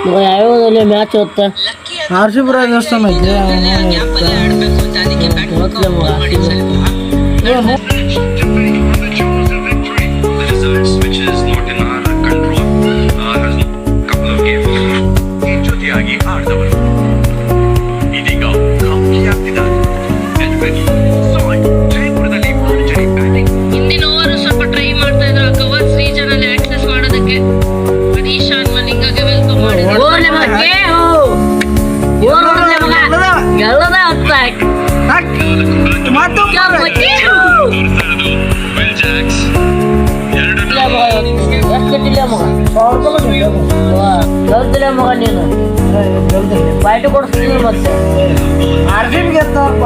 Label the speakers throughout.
Speaker 1: ಯಾವ್ಯಾವದಲ್ಲಿ match ಹೊತ್ತ
Speaker 2: R C B Rajasthan ಐತೆ
Speaker 3: ಹಿಂದಿನ ಓವರ್ ಸ್ವಲ್ಪ ಟ್ರೈ ಮಾಡ್ತಾ ಇದ್ರು ಕವರ್ಸ್ ರೀಜನ್ ಅಲ್ಲಿ ಆಕ್ಸೆಸ್ ಮಾಡೋದಕ್ಕೆ ಈಶಾನ್ ಮಲಿಂಗಾಗೆ ವೆಲ್ಕಮ್ ಮಾಡಿದ್ರು.
Speaker 1: ಮಗ ನೀನು ಪಾರ್ಟಿ ಕೊಡಿಸ್ತೀನಿ ಮತ್ತೆ
Speaker 2: ಆರ್ ಸಿ ಬಿ ಗೆಲ್ತಾವಪ್ಪ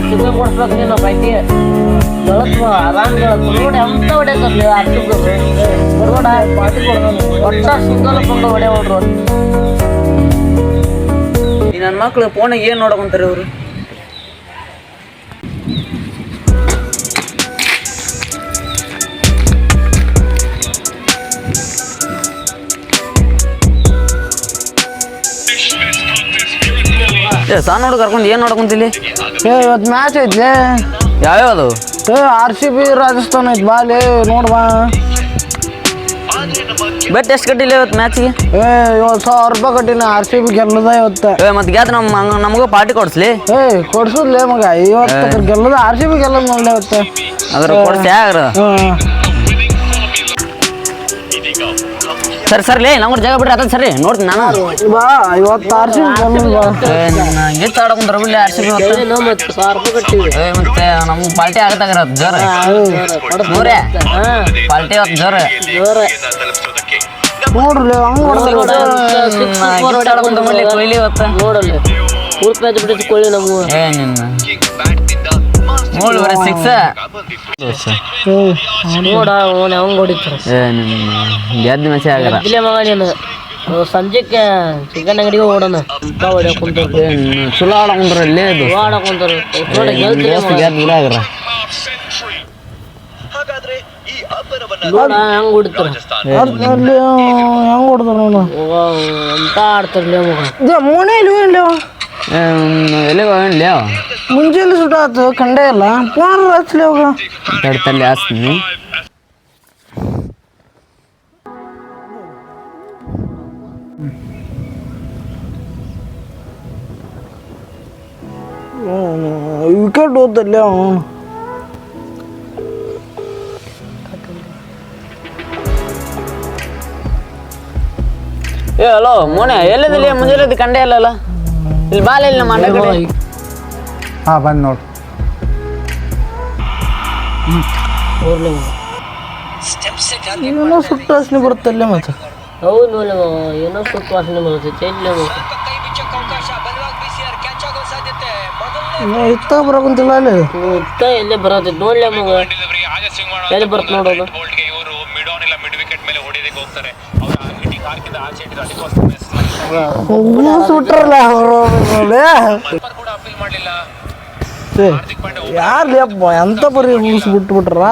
Speaker 1: ಚಿಕ್ಕ ಕೊಡಿಸ್ಬೇಕು ನೀನು ಪಾರ್ಟಿ ಗೆಳತ್ ಮಗ ಆರಾಮ್ ಗೆಳತ್ ನೋಡಿ ಅಂತ ಹೊಡ್ಯಾಕರ್ಲಿ ಬರ್ಬೇಡ ಪಾರ್ಟಿ ಕೊಡ್ಬೇಕು ಒಟ್ಟ ಸಿಂಗಲ್ ಕೊಂಡು ಹೊಡೆ ಹೊಡ್ರು
Speaker 4: ನನ್ನ ಮಕ್ಳು ಫೋನಾಗ ಏನು ನೋಡಕೊಂತಾರೆ ಇವರು? ಸಣ್ಣ ಹುಡುಗ ಕರ್ಕೊಂಡು ಏನು ನೋಡಕೊಂತಿಲ್ಲಿ?
Speaker 2: ಇವತ್ತು ಮ್ಯಾಚ್ ಐತ್ಲೆ
Speaker 4: ಯಾವ್ಯಾವುದು?
Speaker 2: ಆರ್ ಸಿ ಬಿ ರಾಜಸ್ಥಾನ ಐತಿ ಬಾಲೆ ನೋಡ್ ಬಾ.
Speaker 4: ಬೆಟ್ ಎಷ್ಟು ಕಟ್ಟಿಲ್ಲ ಇವತ್ತು ಮ್ಯಾಚಿಗೆ?
Speaker 2: 50,000 ರೂಪಾಯಿ ಕಟ್ಟಿನ ಆರ್ ಸಿ ಬಿ ಗೆಲ್ಲದ ಇವತ್ತು.
Speaker 4: ಮತ್ತೆ ಗೆದ್ದು ನಮಗೂ ಪಾರ್ಟಿ ಕೊಡಿಸ್ಲಿ.
Speaker 2: ಕೊಡ್ಸುದ್ಲೇ ಮಗ ಇವತ್ತು ಗೆಲ್ಲದ ಆರ್ ಸಿ ಬಿ ಗೆಲ್ಲದ ನೋಡ್ಲಿ ಇವತ್ತು.
Speaker 4: ಅದ್ರ ಕೊಡ್ಸಿ ಯಾರ ಸರಿ ಸರ್ಲಿ ನಮ್ಗೆ ಜಾಗ ಬಿಡ್ರಿ ಅದ ಸರಿ ನೋಡ್ತೀನಿ ನಾನು
Speaker 2: ಬಾ ಇವತ್ತು ಆರ್ ಸಿ ಬಿ
Speaker 4: ಗೆದ್ದು ಆಡಕೊಂಡ್ರ ಬಿಡ್ಲಿ ಆರ್ ಸಿ ಬಿ
Speaker 1: ಮತ್ತೆ 1,000 ರೂಪಾಯಿ ಕಟ್ಟಿವಿ
Speaker 4: ಮತ್ತೆ ನಮ್ಗೆ ಪಾರ್ಟಿ ಆಗತ್ತಾಗಿರ ಜೋರ ನೂರೇ ಪಾರ್ಟಿ ಇವತ್ತು ಜೋರ
Speaker 2: ನೋಡ್ರಿ ಹಂಗ
Speaker 4: ಕೊಯ್ಲಿ ಇವತ್ತು
Speaker 1: ನೋಡಲ್ಲಿ ಊರ್ ಪ್ಯಾಚ್ ಬಿಟ್ಟು ಕೊಳ್ಳಿ ನಮ್ಗೆ
Speaker 4: ಏ ನಿನ್ನ ನೋಡು ಬರೀ ಸಿಕ್ಸ್
Speaker 1: ನೋಡ ಹಂಗ ಹೊಡಿತಾರೆ
Speaker 4: ಏ ನಿನ್ನ ಗೆದ್ದು ಮೆಸೆ ಆಗರ
Speaker 1: ಇಲ್ಲೇ ಮಗ ನೀನು ಸಂಜೆಕ್ಕೆ ಚಿಕನ್ ಅಂಗಡಿಗೆ ಓಡೋಣ ಹೊಡ್ಯಾಕ ಕುಂತಾರೆ
Speaker 4: ಚಲೋ ಆಡಕೊಂಡ್ರ ಅಲ್ಲಿ
Speaker 1: ಆಡಕ್ ಕುಂತಾರೆ ನೋಡಿ ಗೆಲ್ತೀವಿ
Speaker 4: ಗೆದ್ದು ಬಿಡಾಗ್ರ
Speaker 1: ನೋಡ ಹೆಂಗ್ ಹೊಡಿತಾರ
Speaker 2: ಹೆಂಗ್ ಹೊಡ್ದಾರ ನೋಡ
Speaker 1: ಅಂತ ಆಡ್ತಾರಲ್ಲ ಮಗ
Speaker 2: ಮೋನೆ ಇಲ್ಲ
Speaker 4: ಎಲ್ಲಿಗೆ ಹೋಗಲಿ
Speaker 2: ಮುಂಜಾನೆ ಸುಟ ಆತು ಕಂಡೇ ಇಲ್ಲ ಫೋನ್ ಹಚ್ಲಿ ಅವಾಗ
Speaker 4: ತಡ್ತಲ್ಲಿ ಹಾಸ್ತೀನಿ
Speaker 2: ವಿಕೆಟ್ ಹೋದಲ್ಲಿ ಅವನು
Speaker 4: ಏ ಹಲೋ ಮೋನೆ ಎಲ್ಲಿದ್ದಲ್ಲಿ ಮುಂಜಾನೆ ಕಂಡೇ ಇಲ್ಲಲ್ಲ ಇಲ್ಲಿ ಬಾಲ ಇಲ್ಲಿ ನಮ್ಮ ಅಡ್ಡ ಕಡೆ
Speaker 2: ಹಾಂ ಬಂದು ನೋಡು ಏನೋ ಸುಟ್ಟು ವಾಸನೆ ಬರುತ್ತಲ್ಲೇ ಮತ್ತೆ
Speaker 1: ಹೌದು ನೋಡಿ ಏನೋ ಸುತ್ತ ವಾಸನೆ ಬರುತ್ತೆ ಚೆಲ್ಲ
Speaker 2: ಇತ್ತ ಬರೋಕಂತಿಲ್ಲ ಅಲ್ಲಿ
Speaker 1: ಇತ್ತ ಎಲ್ಲೇ ಬರತ್ತೆ ನೋಡ್ಲೆ ಮಗ ಎಲ್ಲಿ ಬರುತ್ತೆ ನೋಡೋದು
Speaker 2: ಸುಟ್ರಲ್ಲ ಅವರು ಯಾರು ಅಪ್ಪ ಎಂತ ಬರೀ ರೂಲ್ಸ್ ಬಿಟ್ಬಿಟ್ರ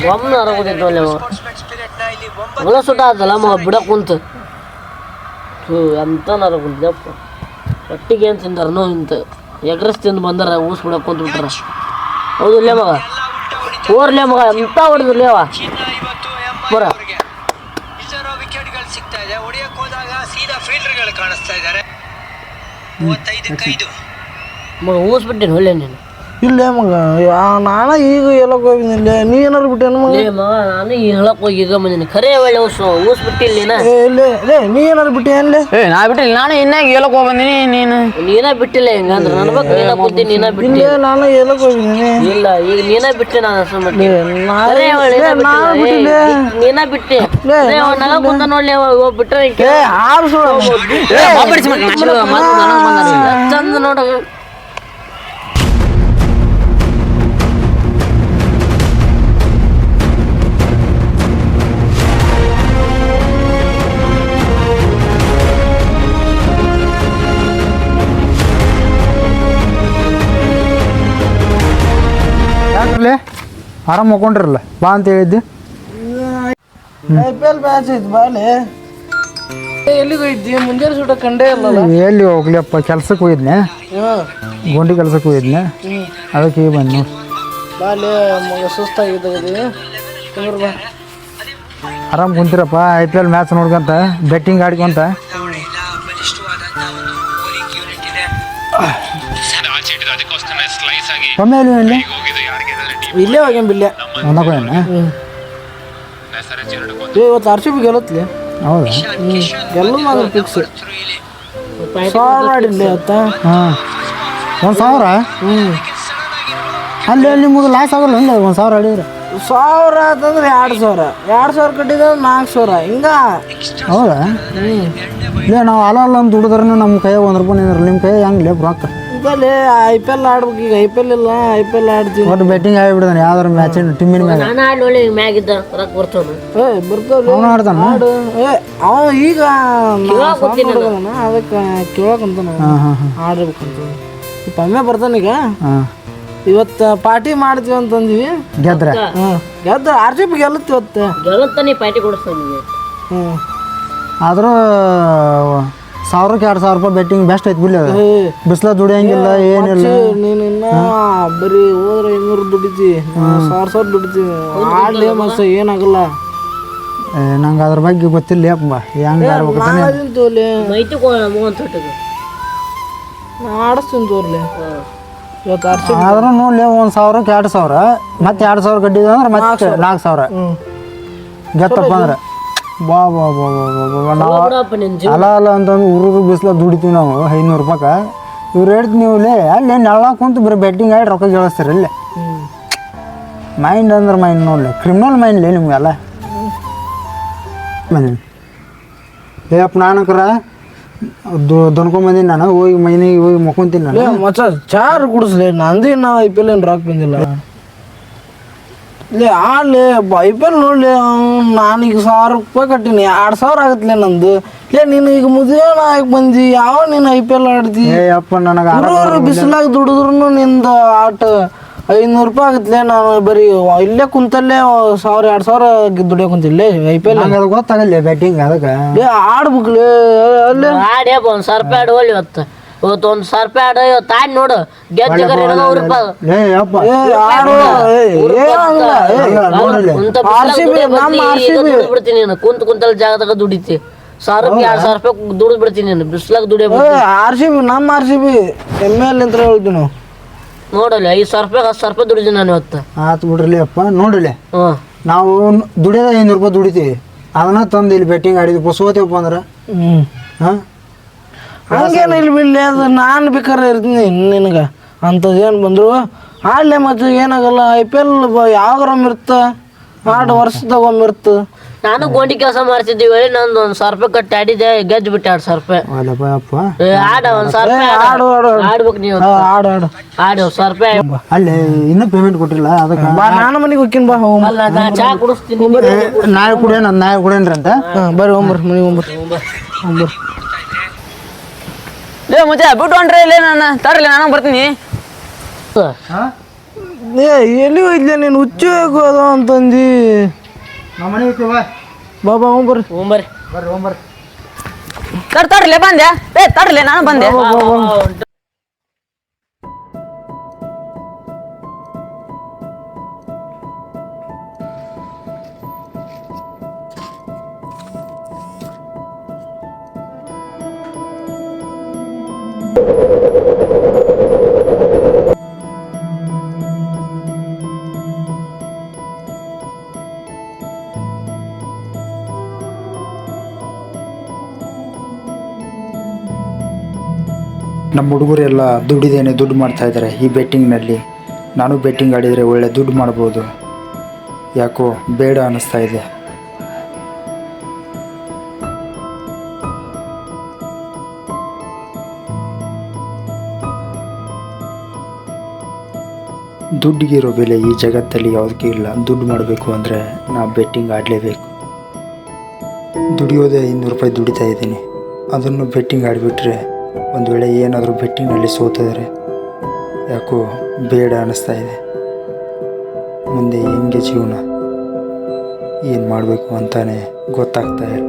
Speaker 1: ಗಮನ ಆರೋಗ್ಯದ ನೋಡ್ಲೆ ಮಗ ಮಗ ಸುಟ್ಟ ಆತಲ್ಲ ಮಗ ಬಿಡಕ್ ಕುಂತ ಎಂತ ನರ ಕುಂತಪ್ಪ ಒಟ್ಟಿಗೆ ಏನು ತಿಂದಾರನೋ ಇಂತ ಎಗ್ರೆಸ್ ತಿಂದು ಬಂದಾರ ಊಸ್ ಬಿಡಕ್ ಕುಂತ ಬಿಟ್ರ ಹೌದಿಲ್ಲ ಮಗ ಓರ್ಲೆ ಮಗ ಎಂತ ಹೊಡೆದಿರ್ಲೇವ ಬರ
Speaker 5: ಸಿಗ್ತಾ ಇದೆ ಹೊಡೆಯಕ್ಕೆ ಹೋದಾಗ ಸೀದಾ ಫೀಲ್ಡರ್ಗಳು ಕಾಣಿಸ್ತಾ ಇದ್ದಾರೆ 35-5
Speaker 1: ಮಗ ಊಸ್ ಬಿಟ್ಟೇನು ಒಳ್ಳೆ ನೀನು
Speaker 2: ಇಲ್ಲೇ ಮಗ ನಾನು ಈಗ ಎಲ್ಲಕ್ಕೆ ಹೋಗಿದ್ದಿಲ್ಲ ನೀ ಏನಾರು ಬಿಟ್ಟೇನು ಮಗ
Speaker 1: ಮಗ ನಾನು ಈ ಹೇಳಕ್ ಹೋಗಿ ಈಗ ಬಂದಿನಿ ಖರೇ ಒಳ್ಳೆ ಊಸ್ ಬಿಟ್ಟಿಲ್ಲ
Speaker 2: ನೀ ಏನಾರು ಬಿಟ್ಟೆ ಅಲ್ಲೇ
Speaker 4: ಏ ನಾ ಬಿಟ್ಟಿಲ್ಲ ನಾನು ಇನ್ನಾಗ ಹೇಳಕ್ ಹೋಗಿ ಬಂದಿನಿ
Speaker 1: ನೀನ ಬಿಟ್ಟಿಲ್ಲ ಹೆಂಗಂದ್ರೆ ನನ್ನ ಬಗ್ಗೆ ನೀನ ಕೂತಿ ನೀನ ಬಿಟ್ಟಿ
Speaker 2: ನಾನು ಎಲ್ಲಕ್ಕೆ ಹೋಗಿದ್ದೀನಿ
Speaker 1: ಇಲ್ಲ ಈಗ ನೀನ ಬಿಟ್ಟೆ ನಾನು ಅಸಲು ಮಟ್ಟಿ ನೀನ ಬಿಟ್ಟೆ ನಗ ಕುಂತ ನೋಡ್ಲಿ ಬಿಟ್ರೆ ಚಂದ ನೋಡ
Speaker 2: ಆರಾಮ್ ಮಕ್ಕೊಂಡ್ರಲ್ಲ ಬಾ ಅಂತ ಹೇಳಿದ್ದೆ ಐ ಪಿ ಎಲ್ ಮ್ಯಾಚ್ ಐತಿ ಬಾಲೆ ಎಲ್ಲಿಗೆ ಹೋಗಿದ್ದಿ ಮುಂಜಾನೆ ಸುಟ ಕಂಡೇ ಇಲ್ಲಲ್ಲ.
Speaker 6: ಎಲ್ಲಿ ಹೋಗ್ಲಿಯಪ್ಪ, ಕೆಲ್ಸಕ್ಕೆ ಹೋಗಿದ್ನೆ, ಗೋಂಡಿ ಕೆಲ್ಸಕ್ಕೆ ಹೋಗಿದ್ನೆ, ಅದಕ್ಕೆ ಈಗ ಬಂದು ನೋಡಿ.
Speaker 2: ಬಾಲೆ ಮಗ ಸುಸ್ತಾಗಿದ್ದ ಬಾ.
Speaker 6: ಆರಾಮ್ ಕುಂತಿರಪ್ಪ, IPL ಮ್ಯಾಚ್ ನೋಡ್ಕೊಂತ ಬೆಟ್ಟಿಂಗ್ ಆಡ್ಕೊಂತ. ಒಮ್ಮೆ ಇಲ್ಲಿ
Speaker 2: ಇಲ್ಲೇ ಹೋಗ್ಯಾನ ಬಿಲ್ಲೆ
Speaker 6: ಒಂದಕ್ಕೋಣ.
Speaker 2: ಇವತ್ತು RCB ಗೆಲ್ಲತ್ಲಿ.
Speaker 6: ಹೌದಾ?
Speaker 2: ಗೆಲ್ಲೋದು ಮಾತ್ರ ಫಿಕ್ಸ್. 1000 ಆಡಿಲ್ಲ ಇವತ್ತ.
Speaker 6: ಹಾಂ, 1000. ಅಲ್ಲಿ ನಿಮಗೆ ಲಾಸ್ ಆಗಲ್ಲ ಇಲ್ಲ 1000 ಆಡಿದ್ರೆ?
Speaker 2: 1000 ಆತಂದ್ರೆ 2000, 2000 ಕಟ್ಟಿದ್ರೆ 4000 ಹಿಂಗ.
Speaker 6: ಹೌದಾ? ಇಲ್ಲ ನಾವು ಅಲ್ಲ ಅಂತ ದುಡಿದ್ರೆ ನಮ್ಮ ಕೈಯಾಗ 1 ರೂಪಾಯಿ ನಿಂದ್ರೆ ನಿಮ್ಮ ಕೈ ಹೆಂಗೆ ಲೇಪ್ ರೊಕ್ಕ?
Speaker 2: ಇದಲ್ಲಿ IPL ಆಡ್ಬೇಕು. ಈಗ IPL ಇಲ್ಲ, IPL ಆಡ್ತೀವಿ.
Speaker 6: ಒಟ್ಟು ಬೆಟ್ಟಿಂಗ್ ಆಗಿಬಿಡ್ದಾನೆ ಯಾವ್ದಾರು ಮ್ಯಾಚಿನ ಟೀಮಿನ ಮ್ಯಾಗ.
Speaker 1: ನಾನು ಆಡ್ ಒಳ್ಳೆ ಮ್ಯಾಗಿದ್ದ ರೊಕ್ಕ ಬರ್ತಾವ.
Speaker 2: ಬರ್ತಾವ
Speaker 6: ಅವನು ಆಡ್ತಾನ.
Speaker 2: ಅವ ಈಗ ಅದಕ್ಕೆ ಕೇಳಕಂತ ಆಡ್ಬೇಕಂತ ಒಮ್ಮೆ ಬರ್ತಾನೀಗ. ಇವತ್ತು ಪಾರ್ಟಿ ಮಾಡ್ತೀವಿ ಅಂತಂದ್ವಿ.
Speaker 6: ಗೆದ್ರೆ
Speaker 2: ಗೆದ್ದ RCB ಗೆಲ್ಲುತ್ತೆ ಇವತ್ತು.
Speaker 1: ಗೆಲ್ಲತ್ತಾನೆ ಪಾರ್ಟಿ ಕೊಡಿಸ್ತಾನೆ.
Speaker 6: ಆದ್ರೂ 1000ಕ್ಕೆ 2000 ರೂಪಾಯಿ ಬೆಟ್ಟಿಂಗ್ ಬೆಸ್ಟ್ ಐತಿ ಬಿಡ್ಲಿ. ಅದು ಬಿಸಿಲ ದುಡಿಯಂಗಿಲ್ಲ ಏನಿಲ್ಲ.
Speaker 2: ನೀನು ಇನ್ನ ಬರೀ ಹೋದ್ರೆ 500 ದುಡಿತಿ, 1000 ದುಡಿತೀವಿ. ಆಡ್ಲೇ ಮಸ್ತ್ ಏನಾಗಲ್ಲ.
Speaker 6: ನಂಗೆ ಅದ್ರ ಬಗ್ಗೆ ಗೊತ್ತಿಲ್ಲ ಅಪ್ಪ, ಹೆಂಗೆ ಆಡ್ಬೇಕು
Speaker 2: ತೋಲೆ
Speaker 1: ಮೈತಿ ಅಂತ
Speaker 2: ಆಡಿಸ್ತೀನಿ ತೋರ್ಲೆ. ಇವತ್ತು RCB
Speaker 6: ಆದ್ರೂ ನೋಡ್ಲಿ 1000ಕ್ಕೆ 2000, ಮತ್ತೆ 2000 ಕಟ್ಟಿದ ಅಂದ್ರೆ ಮತ್ತೆ 4000 ಗೆತ್ತಪ್ಪ ಅಂದ್ರೆ ಬಾ ಬಾ ಬಾ ಬಾ ಬಾ ಬಾ. ನಾವು ಅಲ್ಲ ಅಂತಂದು ಊರು ಬಿಸಿಲ ದುಡಿತೀವಿ ನಾವು 500 ರೂಪಾಯಿ. ಇವ್ರು ಹೇಳ್ತೀನಿ ನೀವುಲೇ ಅಲ್ಲಿ ನೆಳ ಕುಂತು ಬರೀ ಬೆಟ್ಟಿಂಗ್ ಆಡಿ ರೊಕ್ಕ ಗೆಳಿಸ್ತೀರಿ ಅಲ್ಲೇ. ಮೈಂಡ್ ಅಂದ್ರೆ ಮೈಂಡ್ ನೋಡ್ಲಿ, ಕ್ರಿಮಿನಲ್ ಮೈಂಡ್ಲಿ ನಿಮ್ಗೆಲ್ಲ ಬಂದೀನಿ. ಅಪ್ಪ ನಾನಕ್ರ ದೊನ್ಕೊಂಬಂದೀನಿ. ನಾನು ಹೋಗಿ ಮೈನಿಗೆ ಹೋಗಿ ಮಕ್ಕೊಂತೀನಿ ನಾನು.
Speaker 2: ಮಚ್ಚ ಚಾರ್ ಕುಡಿಸ್ಲಿ ನಂದಿ. ನಾವು IPL ಏನು ರಾಕ್ ಬಂದಿಲ್ಲ. ಲೇ ಆಡ್ಲಿ IPL ನೋಡ್ಲಿ. ನಾನೀಗ 1000 ರೂಪಾಯಿ ಕಟ್ಟೀನಿ, 2000 ಆಗತ್ಲೆ ನಂದು. ಲೇ ನೀನು ಈಗ ಮದುವೆ ಆಗಿ ಬಂದಿ, ಯಾವ ನೀನು IPL ಆಡ್ತಿ?
Speaker 6: ಅಪ್ಪ ನನಗೆ
Speaker 2: ಬಿಸಿಲಾಗ ದುಡಿದ್ರು ನಿಂದು ಆಟ 500 ರೂಪಾಯಿ ಆಗತ್ಲೆ. ನಾನು ಬರೀ ಇಲ್ಲೇ ಕುಂತಲ್ಲೇ 1000-2000 ದುಡಿಯೋ ಕುಂತಿಲ್ಲ IPL.
Speaker 6: ಅದು ಗೊತ್ತಾಗಲ್ಲ ಬೆಟ್ಟಿಂಗ್ ಅದಕ್ಕೆ.
Speaker 2: ಲೇ ಆಡ್ಬೇಕಲೇ ಅಲ್ಲೇ
Speaker 1: ಆಡಿ 1000 ರೂಪಾಯಿ ಆಡು ಒಳ್ಳೆ ಇವತ್ತು. ಇವತ್ತು 1000 ರೂಪಾಯಿ ಆಡು. ಇವತ್ತು ಆಡಿ ನೋಡು ಗೆದ್ದ ಬಿಡ್ತೀನಿ. ಕುಂತ ಕುಂತಲ್ ಜಾಗದಾಗ ದುಡಿತಿ 1000 ರೂಪಾಯಿ 2000 ರೂಪಾಯಿ ದುಡಿದ್ ಬಿಡ್ತೀನಿ. ನೀನು ಬಿಸ್ಲಾಗ ದುಡಿಯ
Speaker 2: RCB ನಮ್ಮ RCB ML ಅಂತ ಹೇಳ್ತೀವಿ ನಾವು.
Speaker 1: ನೋಡಲಿ 5000 ರೂಪಾಯಿ 10,000 ರೂಪಾಯಿ ದುಡಿದೀನಿ ನಾನು ಇವತ್ತು.
Speaker 6: ಆತು ಬಿಡ್ರಿ ಅಪ್ಪ. ನೋಡ್ರಿ ನಾವು ದುಡಿಯೋದ 500 ರೂಪಾಯಿ ದುಡಿತೀವಿ, ಅದನ್ನ ತಂದು ಇಲ್ಲಿ ಬೆಟ್ಟಿಂಗ್ ಆಡಿದ್ವಿ ಸೋತೇವಪ್ಪ ಅಂದ್ರೆ
Speaker 2: ಹಂಗೇನು ಇಲ್ಲಿ ಬಿಡ್ಲಿ. ಅದು ನಾನು ಬೇಕಾದ್ರೆ ಇರ್ತೀನಿ ನಿನಗೆ ಅಂಥದ್ದು ಏನು ಬಂದರು ಆಡಲೇ. ಮತ್ತು ಏನಾಗಲ್ಲ IPL ಯಾವಾಗರೊಮ್ಮೆ ಇರುತ್ತೆ, ಆಡು ವರ್ಷದಾಗ ಒಮ್ಮೆ ಇರುತ್ತೆ.
Speaker 1: ನಾನು ಗೋಂಡಿ ಕೆಲಸ ಮಾಡ್ತಿದ್ದೀವಿ. ನಂದು 1000 ರೂಪಾಯಿ ಕಟ್ಟಿ ಆಡಿದ್ದೆ, ಗೆದ್ದು ಬಿಟ್ಟೆ 2000 ರೂಪಾಯಿ. ಆಡ 1000 ರೂಪಾಯಿ ಆಡ್ಬೇಕು ನೀವು.
Speaker 2: ಆಡು ಆಡು
Speaker 1: ಆಡಿ 1000 ರೂಪಾಯಿ.
Speaker 6: ಅಲ್ಲಿ ಇನ್ನೂ ಪೇಮೆಂಟ್ ಕೊಟ್ಟಿಲ್ಲ ಅದಕ್ಕೆ.
Speaker 2: ಬಾ ನಾನು ಮನೆಗೆ ಹೋಗ್ತೀನಿ. ಬಾ
Speaker 1: ಚಾ ಕುಡಿಸ್ತೀನಿ.
Speaker 6: ನಾಳೆ ಕುಡಿಯೋಣ, ನಾಳೆ ಕುಡಿಯೋಣ್ರಿ ಅಂತ.
Speaker 2: ಬರ್ರಿ ಹೋಗ್ಬರ್ರಿ ಮನೆಗೆ ಹೋಗ್ಬರ್ರಿ.
Speaker 4: ಲೇ ಮುಚ್ಚ ಬಿಟ್ಟು ಹೊಂಟ್ರೆ ಇಲ್ಲೇ ನಾನು ತರಲಿ, ನಾನು ಬರ್ತೀನಿ.
Speaker 2: ಎಲ್ಲಿ ಹೋಯ್ಲೆ ನೀನು? ಹುಚ್ಚು ಅದು ಅಂತಂದು
Speaker 6: ನಮ್ಮ ಮನೆ ಹೋಗ್ತೀವ.
Speaker 2: ಬಾ ಹೋಗ್ಬರ್ರಿ.
Speaker 4: ತರ್ಲೆ ಬಂದೆ. ತರ್ಲೆ ನಾನು ಬಂದೆ.
Speaker 7: ನಮ್ಮ ಹುಡುಗರು ಎಲ್ಲ ದುಡ್ಡಿದ್ದೇನೆ ದುಡ್ಡು ಮಾಡ್ತಾ ಇದ್ದಾರೆ ಈ ಬೆಟ್ಟಿಂಗ್ನಲ್ಲಿ. ನಾನು ಬೆಟ್ಟಿಂಗ್ ಆಡಿದರೆ ಒಳ್ಳೆ ದುಡ್ಡು ಮಾಡ್ಬೋದು, ಯಾಕೋ ಬೇಡ ಅನ್ನಿಸ್ತಾ ಇದೆ. ದುಡ್ಡಿಗಿರೋ ಬೆಲೆ ಈ ಜಗತ್ತಲ್ಲಿ ಯಾವುದಕ್ಕೂ ಇಲ್ಲ. ದುಡ್ಡು ಮಾಡಬೇಕು ಅಂದರೆ ನಾವು ಬೆಟ್ಟಿಂಗ್ ಆಡಲೇಬೇಕು. ದುಡಿಯೋದೇ 500 ರೂಪಾಯಿ ದುಡಿತಾ ಇದ್ದೀನಿ, ಅದನ್ನು ಬೆಟ್ಟಿಂಗ್ ಆಡಿಬಿಟ್ರೆ ಒಂದು ವೇಳೆ ಏನಾದರೂ ಬೆಟ್ಟಿಂಗ್ನಲ್ಲಿ ಸೋತಿದ್ರೆ ಯಾಕೋ ಬೇಡ ಅನ್ನಿಸ್ತಾ ಇದೆ. ಮುಂದೆ ಹೆಂಗೆ ಜೀವನ, ಏನು ಮಾಡಬೇಕು ಅಂತಾನೆ ಗೊತ್ತಾಗ್ತಾ ಇಲ್ಲ.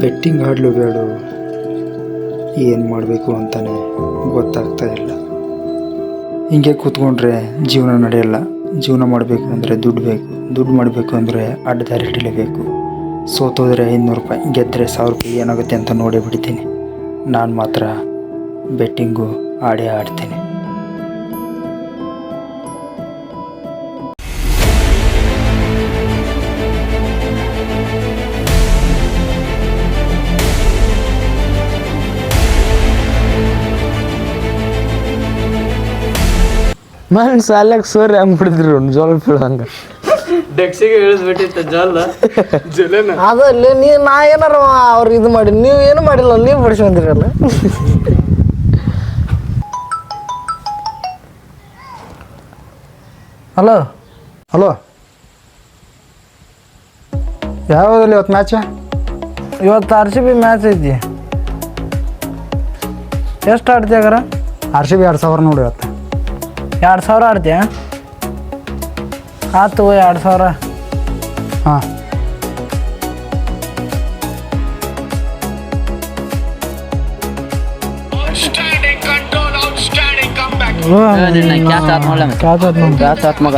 Speaker 7: ಬೆಟ್ಟಿಂಗ್ ಆಡಲು ಬೇಡ, ಏನು ಮಾಡಬೇಕು ಅಂತಲೇ ಗೊತ್ತಾಗ್ತಾ ಇಲ್ಲ. ಹಿಂಗೆ ಕೂತ್ಕೊಂಡ್ರೆ ಜೀವನ ನಡೆಯಲ್ಲ. ಜೀವನ ಮಾಡಬೇಕು ಅಂದರೆ ದುಡ್ಡು ಬೇಕು, ದುಡ್ಡು ಮಾಡಬೇಕು ಅಂದರೆ ಅಡ್ಡದಾರಿ ಹಿಡಿಲೇಬೇಕು. ಸೋತೋದ್ರೆ 500 ರೂಪಾಯಿ, ಗೆದ್ದರೆ 1000 ರೂಪಾಯಿ ಏನಾಗುತ್ತೆ ಅಂತ ನೋಡೇ ಬಿಡ್ತೀನಿ. ನಾನು ಮಾತ್ರ ಬೆಟ್ಟಿಂಗು ಆಡೇ ಆಡ್ತೀನಿ.
Speaker 2: ಮನ್ ಸಾಲಕ್ಕೆ ಸೋರಿ ಹಂಗ್ಬಿಡಿದ್ರಿ ಜೋಳ ಬೀಳಂಗ
Speaker 4: ಡೆಕ್ಸಿಗೆ ಇಳಿಸ್ಬಿಟ್ಟಿತ್ತ ಜೋಲ ಜೊಲೆನ.
Speaker 2: ಅದಲ್ಲಿ ನಾ ಏನಾರ ಅವ್ರು ಇದು ಮಾಡಿ, ನೀವು ಏನು ಮಾಡಿಲ್ಲ, ನೀವು ಬಡಿಸ್ಕೊಂಡ್ರಿರಲ್ಲ. ಹಲೋ
Speaker 6: ಹಲೋ, ಯಾವ್ದಲ್ಲಿ ಇವತ್ತು ಮ್ಯಾಚ?
Speaker 2: ಇವತ್ತು RCB ಮ್ಯಾಚ್ ಐತಿ. ಎಷ್ಟು ಆಡ್ತೀಯಾಗಾರ?
Speaker 6: RCB 2000 ನೋಡಿ ಇವತ್ತು.
Speaker 2: 2000 ಆಡ್ತೀಯ? ಆತು 2000.
Speaker 6: ಹಾಂ,
Speaker 4: ನಿನ್ನ ಕ್ಯಾಚ್ ಆತ್ ನೋಡ್ಲ ಮತ್ತೆ. ಕ್ಯಾಚ್ ಆತ್ ಮಗ.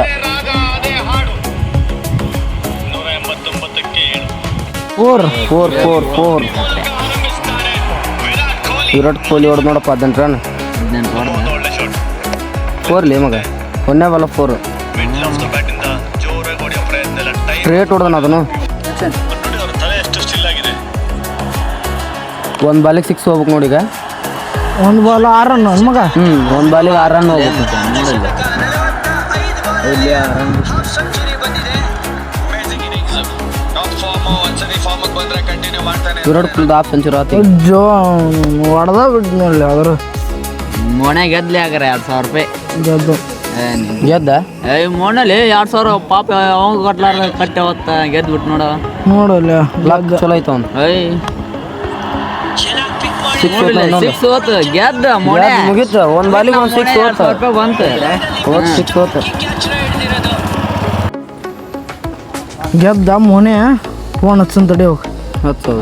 Speaker 2: 4
Speaker 1: ವಿರಾಟ್ ಕೊಹ್ಲಿ ಹೊಡೆದು ನೋಡಪ್ಪ 18 ರನ್. 4 ಲೇ ಮಗ, ಒಂದೇ ಬಾಲ 4 ಸ್ಟ್ರೇಟ್ ಹೊಡೆದನ ಅದನ್ನು. ಒಂದು ಬಾಲಿಗೆ 6 ಹೋಗ್ಬೇಕು ನೋಡಿ. ಈಗ
Speaker 2: ಒಂದು ಬಾಲ್ 6 ರನ್ ಮಗ.
Speaker 1: ಒಂದು ಬಾಲಿಗೆ 6 ರನ್ ಹೋಗ್ಬೇಕು. ವಿರಾಟ್ ಕೊಹ್ಲಿ ಹಾಫ್ ಸೆಂಚುರಿ ಆತ.
Speaker 2: ಜೋ ಹೊಡೆದ ಬಿಟ್ಟು ನೋಡಲಿ ಅದ್ರ
Speaker 4: ಮೊಣೆ ಗೆದ್ಲಿ ಆಗ್ರ 2000 ರೂಪಾಯಿ
Speaker 2: ಗೆದ್ದು
Speaker 1: ಗೆದ್ದ.
Speaker 4: ಮೊಣ್ಣಲ್ಲಿ 2000 ಪಾಪ ಅವಂಗ ಕಟ್ಲಾರ ಕಟ್ಟೆ ಅವತ್ತ ಗೆದ್ಬಿಟ್ಟು ನೋಡ.
Speaker 2: ನೋಡಲ್ಲ
Speaker 1: ಲಕ್ ಚಲೋ ಐತ ಅವ್ನು.
Speaker 4: ಸಿಕ್ಸ್ ಹೋತ್ ಗೆದ್ದ ಮೊಣೆ
Speaker 1: ಮುಗೀತು. ಒಂದು ಬಾಲಿಗೆ ಒಂದು 6 ಹೋತ.
Speaker 4: 2000 ರೂಪಾಯಿ ಬಂತು.
Speaker 1: 6 ಹೋತ.
Speaker 2: ಗೆದ್ದ ಮೊನೆ. ಫೋನ್ ಹಚ್ಚನ್ ತಡಿ ಹೋಗಿ.
Speaker 1: ಹತ್ತು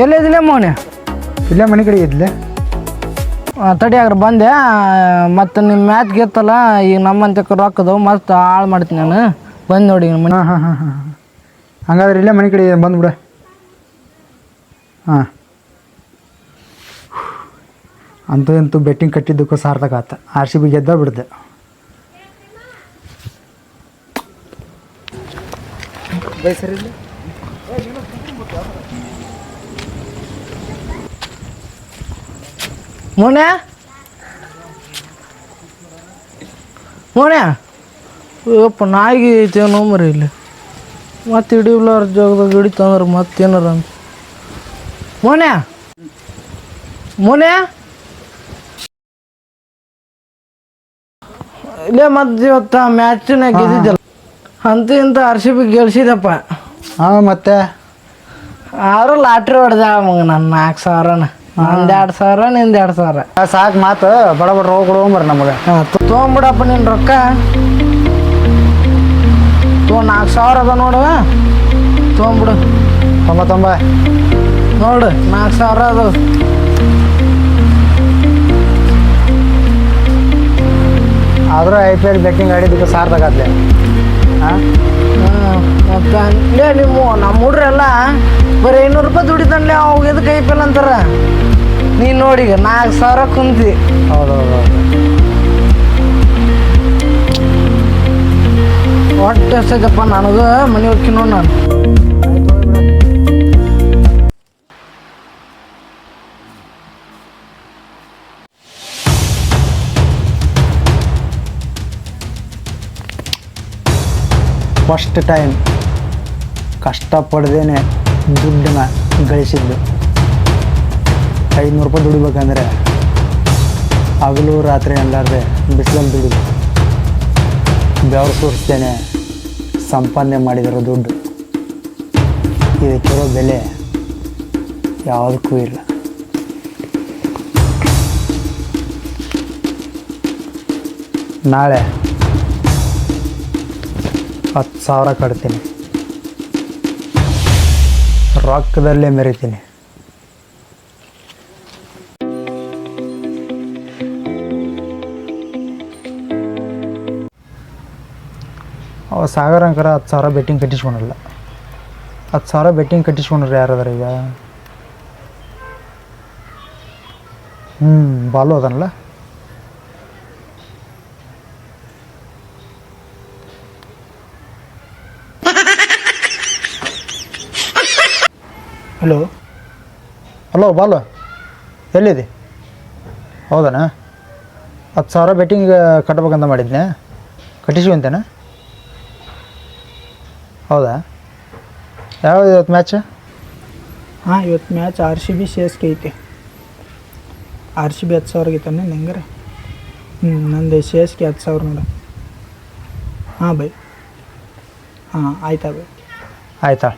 Speaker 2: ಎಲ್ಲಿದಿಲ್ಲ ಮೊನೆ?
Speaker 6: ಇಲ್ಲೇ ಮನೆ ಕಡೆ ಇದ್ಲೆ.
Speaker 2: ತಡಿ ಆಗ್ರ ಬಂದೆ. ಮತ್ತು ನಿಮ್ಮ ಮ್ಯಾಚ್ ಗೆತ್ತಲ್ಲ, ಈಗ ನಮ್ಮಂತಕ್ಕೆ ರೊಕ್ಕದವು ಮತ್ತು ಹಾಳು ಮಾಡ್ತೀನಿ ನಾನು. ಬಂದು ನೋಡಿ ಮನೆ.
Speaker 6: ಹಾಂ, ಹಂಗಾದ್ರೆ ಇಲ್ಲೇ ಮನೆ ಕಡೆ ಬಂದ್ಬಿಡ. ಹಾಂ, ಅಂತೂ ಬೆಟ್ಟಿಂಗ್ ಕಟ್ಟಿದ್ದಕ್ಕೂ ಸಾರ್ಥಕ ಆತ. RCB ಗೆದ್ದ ಬಿಡ್ದೆ.
Speaker 2: ಮೊನೆ ಅಯ್ಯಪ್ಪ, ನಾಯಿಗೆ ಐತೆ ನೋಮರಿ ಇಲ್ಲಿ. ಮತ್ತೆ ಹಿಡಿವ್ಲಾರ ಜಾಗದಾಗ ಹಿಡಿತಂದ್ರೆ ಮತ್ತೇನಾರ ಅಂತ. ಮೊನೆ ಇಲ್ಲೇ ಮತ್ತೆ ಇವತ್ತು ಮ್ಯಾಚ್ನಾಗ ಗೆದ್ದಿದ್ದಲ್ಲ ಇಂಥ RCB ಗೆಲ್ಸಿದಪ್ಪ.
Speaker 6: ಹಾಂ, ಮತ್ತೆ
Speaker 2: ಆದ್ರೂ ಲಾಟ್ರಿ ಹೊಡೆದ ಮಗ. ನನ್ನ 4000 ನಂದು 2000 ನಿಂದು 2000.
Speaker 6: ಸಾಕು ಮಾತು. ಬಡ ರೋಗ ಕೊಡ್ಬರ್ರಿ ನಮಗೆ.
Speaker 2: ತೊಗೊಂಬಿಡಪ್ಪ ನಿನ್ನ ರೊಕ್ಕ. 4000 ಅದ ನೋಡು, ತೊಗೊಂಬಿಡು.
Speaker 6: 99
Speaker 2: ನೋಡು 4000 ಅದು.
Speaker 6: ಆದರೂ IPL ಬೆಟ್ಟಿಂಗ್ ಆಡಿದ್ದಕ್ಕೆ ಸಾರ್ಥಕ ಆತ್ಲೆ. ಹಾಂ,
Speaker 2: ಮತ್ತು ಅಲ್ಲೇ ನಮ್ಮ ಹುಡ್ರೆಲ್ಲ ಬರೀ 500 ರೂಪಾಯಿ ದುಡಿತಾನಲೆ. ಅವಾಗ ಎದಕ್ಕೆ IPL ಅಂತಾರ? ನೀನು ನೋಡಿ ಈಗ 4000 ಕುಂತಿ.
Speaker 6: ಹೌದೌದು.
Speaker 2: ಒಟ್ಟು ಎಷ್ಟೈತಪ್ಪ ನನಗೆ ಮನೆ ಹೋಗ್ತೀನಿ ನೋಡಿ ನಾನು.
Speaker 6: ಫಸ್ಟ್ ಟೈಮ್ ಕಷ್ಟಪಡ್ದೇನೆ ದುಡ್ಡನ್ನ ಗಳಿಸಿದ್ದು. 500 ರೂಪಾಯಿ ದುಡಿಬೇಕಂದ್ರೆ ಹಗಲು ರಾತ್ರಿ ಅಲ್ಲಾರ್ದೆ ಬಿಸಿಲಲ್ಲಿ ದುಡಿದು ಬೆವರು ಸುರಿಸ್ತೇನೆ ಸಂಪಾದನೆ ಮಾಡಿದಿರೋ ದುಡ್ಡು. ಇದಕ್ಕಿರೋ ಬೆಲೆ ಯಾವುದಕ್ಕೂ ಇಲ್ಲ. ನಾಳೆ 10,000 ಕಟ್ತೀನಿ, ರೊಕ್ಕದಲ್ಲೇ ಮೆರಿತೀನಿ. ಅವ ಸಾಗರ ಅಂಕರ 10,000 ಬೆಟ್ಟಿಂಗ್ ಕಟ್ಟಿಸ್ಕೊಳಲ್ಲ. 10,000 ಬೆಟ್ಟಿಂಗ್ ಕಟ್ಟಿಸ್ಕೊಂಡ್ರೆ ಯಾರದಾರ ಈಗ? ಬಾಲು ಅದನ್ನಲ್ಲ.
Speaker 2: ಹಲೋ
Speaker 6: ಹಲೋ ಬಾಲು, ಎಲ್ಲಿದೆ? ಹೌದಣ್ಣ, 10,000 ಬೆಟ್ಟಿಂಗ್ ಕಟ್ಬೇಕಂತ ಮಾಡಿದ್ನೆ, ಕಟ್ಟಿಸ್ವಿ ಅಂತೇನೆ. ಹೌದಾ? ಯಾವಾಗ ಇವತ್ತು ಮ್ಯಾಚ್?
Speaker 2: ಹಾಂ, ಇವತ್ತು ಮ್ಯಾಚ್ RCB CSK ಐತೆ. RCB 10,000 ಐತಾನೆ ಹೆಂಗಾರೆ. ನಂದು CSK 10,000 ನೋಡ. ಹಾಂ ಬೈ. ಹಾಂ ಆಯ್ತಾ ಬೈ.
Speaker 6: ಆಯ್ತಾ?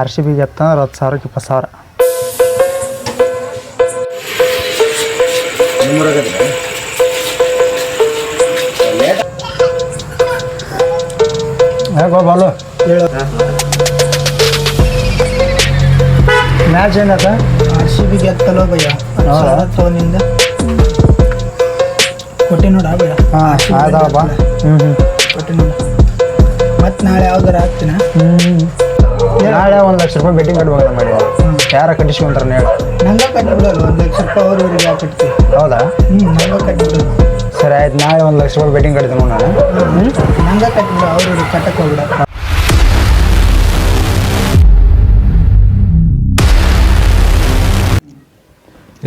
Speaker 6: RCB ಗೆತ್ತಂದ್ರೆ 10,000ಕ್ಕೆ 20,000. ಯಾಕೋ ಬಾಲು, ಮ್ಯಾಚ್ ಏನಾಯ್ತ?
Speaker 2: RCB ಗೆತ್ತಲ್ಲೋ ಭಯ್ಯ. 10,000 ತೊಗೊಂಡಿಂದ ಕೊಟ್ಟಿ ನೋಡ ಭಯ್ಯ.
Speaker 6: ಹಾಂ ಆಯ್ತಪ್ಪ.
Speaker 2: ಕೊಟ್ಟಿ ನೋಡ. ಮತ್ತು ನಾಳೆ ಯಾವ್ದಾರ ಹಾಕ್ತೀನ?
Speaker 6: ನಾಳೆ 1,00,000 ರೂಪಾಯಿ ಬೆಟ್ಟಿಂಗ್ ಕಟ್ಬೇಕಂತ ಮಾಡಿ. ಯಾರ ಕಟ್ಟಿಸ್ಕೊಂತಾರೆ ಹೇಳಿ?
Speaker 2: ನಂಗೆ ಕಟ್ಟಿಬಿಡಲ್ಲ, 1,00,000 ರೂಪಾಯಿ ಅವ್ರಿಗೆ ಯಾಕೆ ಕಟ್ತೀವಿ?
Speaker 6: ಹೌದಾ?
Speaker 2: ನಂಗೆ ಕಟ್ಟಿಬಿಡೋದು.
Speaker 6: ಸರಿ ಆಯ್ತು, ನಾಳೆ 1,00,000 ರೂಪಾಯಿ ಬೆಟ್ಟಿಂಗ್ ಕಟ್ತೀನಿ ನಾನು.
Speaker 2: ನಂಗೆ ಕಟ್ಟಿಬಿಡ, ಅವ್ರಿಗೆ ಕಟ್ಟಕ್ಕೆ ಹೋಗ್ಬಿಡ.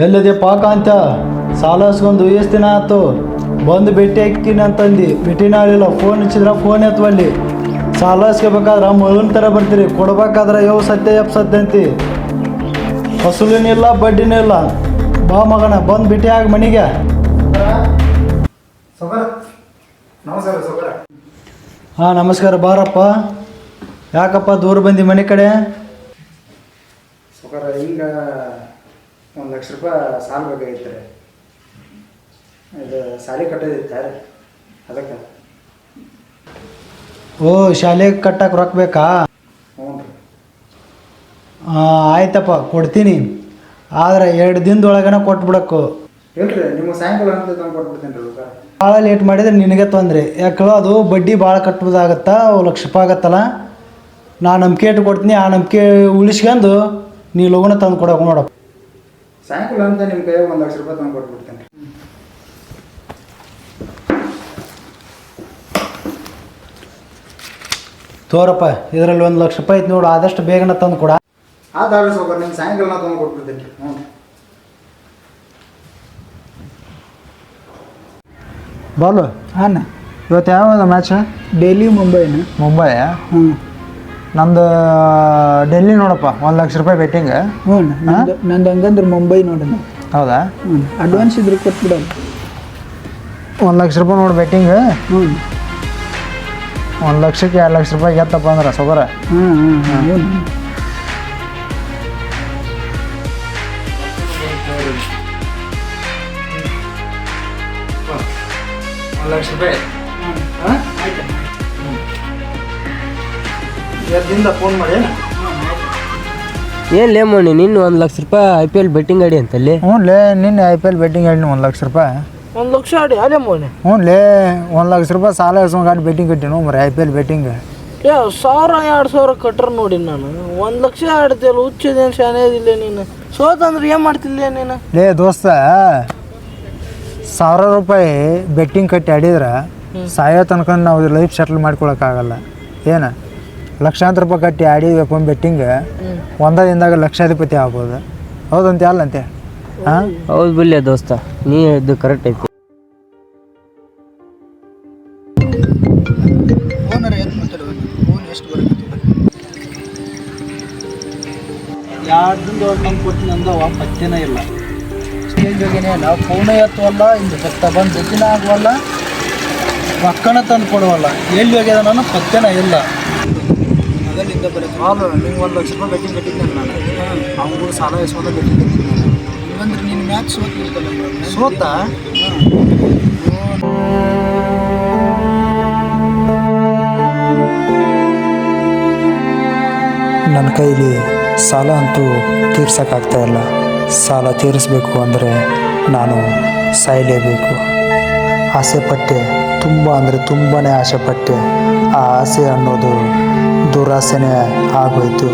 Speaker 8: ಎಲ್ಲಿದೆ ಪಾಕ ಅಂತ ಸಾಲ ಹಸ್ಕೊಂಡು ಎಷ್ಟು ದಿನ ಆಯ್ತು, ಬಂದು ಭೇಟಿ ಹಾಕಿನ ಅಂತಂದು ಭೇಟಿನ ಆಗಲಿಲ್ಲ. ಫೋನ್ ಹಚ್ಚಿದ್ರೆ ಫೋನ್ ಎತ್ತುವಲ್ಲಿ. ಸಾಲ ಹಸ್ಕೋಬೇಕಾದ್ರೆ ಮಗನ ಥರ ಬರ್ತೀರಿ, ಕೊಡ್ಬೇಕಾದ್ರೆ ಯಾವ ಸತ್ಯ ಎಪ್ ಸತ್ಯ ಅಂತಿ. ಫಸಲಿನಿಲ್ಲ ಬಡ್ಡಿನೂ ಇಲ್ಲ. ಬಾ ಮಗನ, ಬಂದು ಭೇಟಿ ಆಗಿ ಮನೆಗೆ. ಹಾಂ ನಮಸ್ಕಾರ, ಬಾರಪ್ಪ. ಯಾಕಪ್ಪ ದೂರ ಬಂದು ಮನೆ ಕಡೆ?
Speaker 6: ಈಗ 1,00,000 ರೂಪಾಯಿ ಸಾಲ ಬೇಕಾಗಿತ್ತು ರೀ. ಇದು ಸಾಲಿ ಕಟ್ಟೋದಿತ್ತು ಅದಕ್ಕೆ.
Speaker 8: ಓ, ಶಾಲೆಗೆ ಕಟ್ಟಕ್ಕೆ ರೊಕ್ಕ ಬೇಕಾ?
Speaker 6: ಹ್ಞೂ ರೀ.
Speaker 8: ಆಯ್ತಪ್ಪ, ಕೊಡ್ತೀನಿ. ಆದರೆ 2 ದಿನದೊಳಗನೆ ಕೊಟ್ಬಿಡಕ್ಕು.
Speaker 6: ಇಲ್ರಿ, ನಿಮ್ಮ ಸಾಯಂಕಾಲ ಅಂತ ತಂದು ಕೊಟ್ಬಿಡ್ತೀನಿ ರೀ ರೊಕ್ಕ.
Speaker 8: ಭಾಳ ಲೇಟ್ ಮಾಡಿದ್ರೆ ನಿನಗೆ ತೊಂದರೆ. ಯಾಕಲೋ ಅದು ಬಡ್ಡಿ ಭಾಳ ಕಟ್ಬೋದಾಗತ್ತಾ, 1,00,000 ರೂಪಾಯಿ ಆಗತ್ತಲ್ಲ. ನಾನು ನಂಬಿಕೆ ಇಟ್ಟು ಕೊಡ್ತೀನಿ, ಆ ನಂಬಿಕೆ ಉಳಿಸ್ಕೊಂಡು ನೀ ಲಗುನ ತಂದು ಕೊಡೋಕೆ ನೋಡಪ್ಪ.
Speaker 6: ಸಾಯಂಕಾಲ ಅಂತ ನಿಮ್ಮ ಕೈ 1,00,000 ರೂಪಾಯಿ ತಂದು ಕೊಟ್ಬಿಡ್ತೀನಿ.
Speaker 8: ತೋರಪ್ಪ, ಇದರಲ್ಲಿ 1,00,000 ರೂಪಾಯಿ ಐತೆ ನೋಡು, ಆದಷ್ಟು ಬೇಗನೆ ತಂದು ಕೊಡ.
Speaker 6: ಆದ್ರೆ ಸ್ವಲ್ಪ ನಿಮ್ಮ ಸಾಯಂಕಾಲ ತಂದು ಕೊಟ್ಬಿಡ್ತೀನಿ ರೀ. ಹ್ಞೂ
Speaker 8: ಬಾಲು,
Speaker 2: ಹಾಂ,
Speaker 6: ಇವತ್ತು ಯಾವಾಗ ಮ್ಯಾಚ್?
Speaker 2: ಡೆಲ್ಲಿ ಮುಂಬೈನ.
Speaker 6: ಮುಂಬೈ?
Speaker 2: ಹ್ಞೂ
Speaker 6: ನಂದು ಡೆಲ್ಲಿ ನೋಡಪ್ಪ, 1,00,000 ರೂಪಾಯಿ ಬೆಟ್ಟಿಂಗ್.
Speaker 2: ಹ್ಞೂ, ನಂದು ಹಂಗಂದ್ರೆ ಮುಂಬೈ ನೋಡೋಣ.
Speaker 6: ಹೌದಾ?
Speaker 2: ಹ್ಞೂ, ಅಡ್ವಾನ್ಸ್ ಇದ್ರೆ ಕೊಟ್ಬಿಡೋಣ.
Speaker 6: 1,00,000 ರೂಪಾಯಿ ನೋಡಿ ಬೆಟ್ಟಿಂಗ್.
Speaker 2: ಹ್ಞೂ,
Speaker 6: 1,00,000ಕ್ಕೆ 2,00,000 ರೂಪಾಯಿ ಗೆತ್ತಪ್ಪ ಅಂದ್ರೆ ಸೊಬರ.
Speaker 2: ಹ್ಞೂ ಹ್ಞೂ ಹ್ಞೂ.
Speaker 6: 1,00,000 ರೂಪಾಯಿ.
Speaker 2: ಆಯ್ತು.
Speaker 6: ಇವತ್ತಿಂದ ಫೋನ್ ಮಾಡಿ.
Speaker 1: ಏನು ಲೇ ಮೋನಿ, ನಿನ್ನ 1,00,000 ರೂಪಾಯಿ IPL ಬೆಟ್ಟಿಂಗ್ ಆಡಿ ಅಂತಲ್ಲಿ?
Speaker 6: ಹ್ಞೂ ಲೇ, ನಿನ್ನೆ IPL ಬೆಟ್ಟಿಂಗ್ ಹೇಳಿ 1,00,000 ರೂಪಾಯಿ.
Speaker 2: 1,00,000 ಆಡಿ ಅದೇ ಮೋನೆ.
Speaker 6: ಹ್ಞೂ ಲೇ, 1,00,000 ರೂಪಾಯಿ ಸಾಲ ಇಸ್ಕೊಂಡು ಬೆಟ್ಟಿಂಗ್ ಕಟ್ಟಿನು ಮರಿ IPL ಬೆಟ್ಟಿಂಗ್.
Speaker 2: 1,000-2,000 ಕಟ್ರ ನೋಡಿ ನಾನು. 1,00,000 ಆಡ್ತಿಲ್ಲ, ಹುಚ್ಚಿದೇನು ಶಾನೆದಿಲ್ಲ ನೀನು. ಸೋತಂದ್ರೆ ಏನು ಮಾಡ್ತಿಲ್ಲ ನೀನು?
Speaker 6: ಲೇ ದೋಸ್ತ, 1,000 ರೂಪಾಯಿ ಬೆಟ್ಟಿಂಗ್ ಕಟ್ಟಿ ಆಡಿದ್ರೆ ಸಾಯೋ ತನಕ ನಾವು ಲೈಫ್ ಸೆಟ್ಲ್ ಮಾಡ್ಕೊಳಕ್ಕಾಗಲ್ಲ. ಏನು ಲಕ್ಷಾಂತರ ರೂಪಾಯಿ ಕಟ್ಟಿ ಆಡಿದಪ್ಪ ಬೆಟ್ಟಿಂಗ್, ಒಂದೇ ದಿನದಾಗ ಲಕ್ಷಾಧಿಪತಿ ಆಗ್ಬೋದು. ಹೌದಂತೆ ಅಲ್ಲಂತೆ? ಹಾಂ,
Speaker 1: ಹೌದು ಬಿಡ್ಲೆ ದೋಸ್ತ, ನೀ ಹೇಳಿದ್ದು ಕರೆಕ್ಟ್ ಐತಿ.
Speaker 8: ಎರಡು ದಿನದೊಳಗೆ ತಂದು ಕೊಡ್ತೀನಿ ಅಂದವ, ಪತ್ತೆನೇ ಇಲ್ಲ. ಸ್ಟೇಜ್ ಹೋಗಿನೇ ಇಲ್ಲ, ಫೋನೇ ಎತ್ತುವಲ್ಲ, ಇಂದು ಬಂದು ಬೆಟ್ಟಿನ ಆಗುವಲ್ಲ, ರೊಕ್ಕನ ತಂದು ಕೊಡುವಲ್ಲ. ಎಲ್ಲಿ ಹೋಗ್ಯದ ನಾನು ಪತ್ತೆನೇ ಇಲ್ಲ.
Speaker 6: ಹಾಲು ನಿಂಗೆ 1,00,000 ರೂಪಾಯಿ ಬೆಟ್ಟಿಂಗ್ ಕಟ್ಟಿದ್ದೀನಿ ನಾನು. ಅವ್ನಿಗೂ ಸಾಲ ಇಸ್ಕೊಂಡು ಬೆಟ್ಟಿಂಗ್ ಕಟ್ಟಿದ್ದೀನಿ.
Speaker 2: ಅಂದ್ರೆ ನೀನು ಮ್ಯಾಚ್ ಸೋತ.
Speaker 6: ಸೋತಾ?
Speaker 7: ನನ್ನ ಕೈಲಿ ಸಾಲ ಅಂತೂ ತೀರ್ಸೋಕ್ಕಾಗ್ತಾ ಇಲ್ಲ. ಸಾಲ ತೀರಿಸ್ಬೇಕು ಅಂದರೆ ನಾನು ಸಾಯಲೇಬೇಕು. ಆಸೆಪಟ್ಟೆ, ತುಂಬ ಅಂದರೆ ತುಂಬಾ ಆಸೆಪಟ್ಟೆ. ಆ ಆಸೆ ಅನ್ನೋದು ದುರಾಸೆನೇ ಆಗೋಯ್ತು.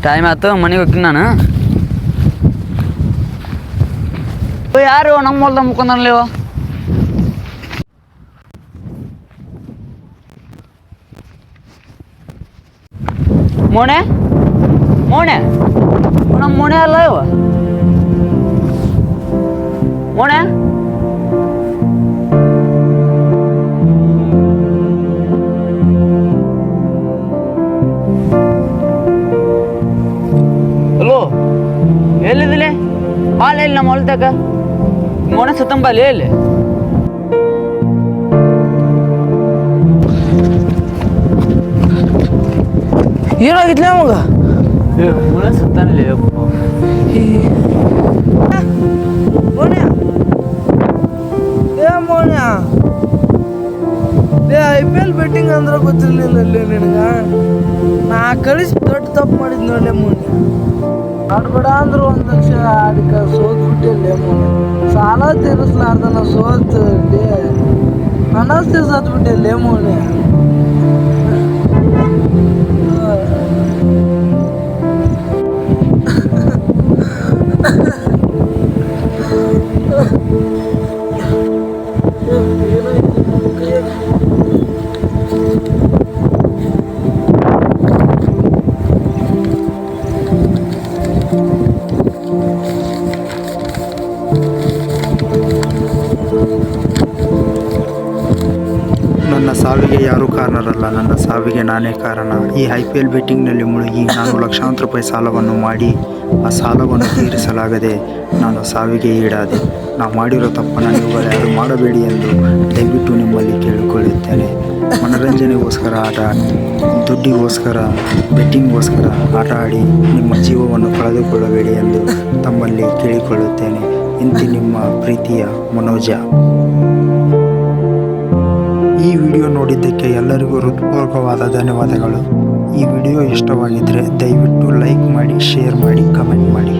Speaker 4: ಟೈಮ್ ಆಯ್ತು, ಮನೆಗೆ ಹೋಗ್ತೀನಿ ನಾನು. ಯಾರು ನಮ್ಮ ಹೊಲ್ದ ಮುಖಂದನ್ಲೇವ? ಮೋಣೆ ಮೋಣೆ ನಮ್ಮ ಮೋಣೆ ಅಲ್ಲ ಇವ. ಮೋಣೆ ಹಲೋ, ಎಲ್ಲಿದ್ದಿಲ್ಲ? ಬಾಲ್ ಎಲ್ಲಿ ನಮ್ಮ ಹೊಲ್ದಾಗ ಮೋಣ ಸತ್ತಂಬಲ್ಲಿ ಎಲ್ಲಿ?
Speaker 2: ಏನಾಗಿತ್ಲೆ ಮಗ?
Speaker 4: ಮೋಣ ಸತ್ತಾನಲ್ಲಿ.
Speaker 2: ಮೋನ್ಯ IPL ಬೆಟ್ಟಿಂಗ್ ಅಂದ್ರೆ ಗೊತ್ತಿರ್ಲಿಲ್ಲ ನಿನಗೆ. ನಾ ಕಳಿಸಿ ದೊಡ್ಡ ತಪ್ಪು ಮಾಡಿದ್ ನೋಡ್ಲೆ ಮೋನ್ಯ. ಆಡ್ಬೇಡ ಅಂದ್ರೆ 1 ಲಕ್ಷ ಅದಕ್ಕೆ ಸೋತ್ಬಿಟ್ಟಿಲ್ಲ ಮೋನ್ಯ. ಸಾಲ ತೀರಿಸ್ಲಾರ್ದನ ಸೋತು ಅನಸ್ತಿ ಸತ್ಬಿಟ್ಟಿಲ್ಲ ಮೋನ್ಯ.
Speaker 7: ನನ್ನ ಸಾವಿಗೆ ಯಾರೂ ಕಾರಣರಲ್ಲ, ನನ್ನ ಸಾವಿಗೆ ನಾನೇ ಕಾರಣ. ಈ IPL ಬೆಟ್ಟಿಂಗ್ನಲ್ಲಿ ಮುಳುಗಿ ನಾನು ಲಕ್ಷಾಂತರ ರೂಪಾಯಿ ಸಾಲವನ್ನು ಮಾಡಿ ಆ ಸಾಲವನ್ನು ತೀರಿಸಲಾಗದೆ ನಾನು ಸಾವಿಗೆ ಈಡಾದೆ. ನಾವು ಮಾಡಿರೋ ತಪ್ಪನ್ನು ನೀವುಗಳು ಯಾರು ಮಾಡಬೇಡಿ ಎಂದು ದಯವಿಟ್ಟು ನಿಮ್ಮಲ್ಲಿ ಕೇಳಿಕೊಳ್ಳುತ್ತೇನೆ. ಮನೋರಂಜನೆಗೋಸ್ಕರ ಆಟ ಆಡಿ, ದುಡ್ಡಿಗೋಸ್ಕರ, ಬೆಟ್ಟಿಂಗ್ಗೋಸ್ಕರ ಆಟ ಆಡಿ ನಿಮ್ಮ ಜೀವವನ್ನು ಕಳೆದುಕೊಳ್ಳಬೇಡಿ ಎಂದು ತಮ್ಮಲ್ಲಿ ಕೇಳಿಕೊಳ್ಳುತ್ತೇನೆ. ಇಂತಿ ನಿಮ್ಮ ಪ್ರೀತಿಯ ಮನೋಜ. ಈ ವಿಡಿಯೋ ನೋಡಿದ್ದಕ್ಕೆ ಎಲ್ಲರಿಗೂ ಹೃತ್ಪೂರ್ವಕವಾದ ಧನ್ಯವಾದಗಳು. ಈ ವಿಡಿಯೋ ಇಷ್ಟವಾಗಿದ್ದರೆ ದಯವಿಟ್ಟು ಲೈಕ್ ಮಾಡಿ, ಶೇರ್ ಮಾಡಿ, ಕಮೆಂಟ್ ಮಾಡಿ.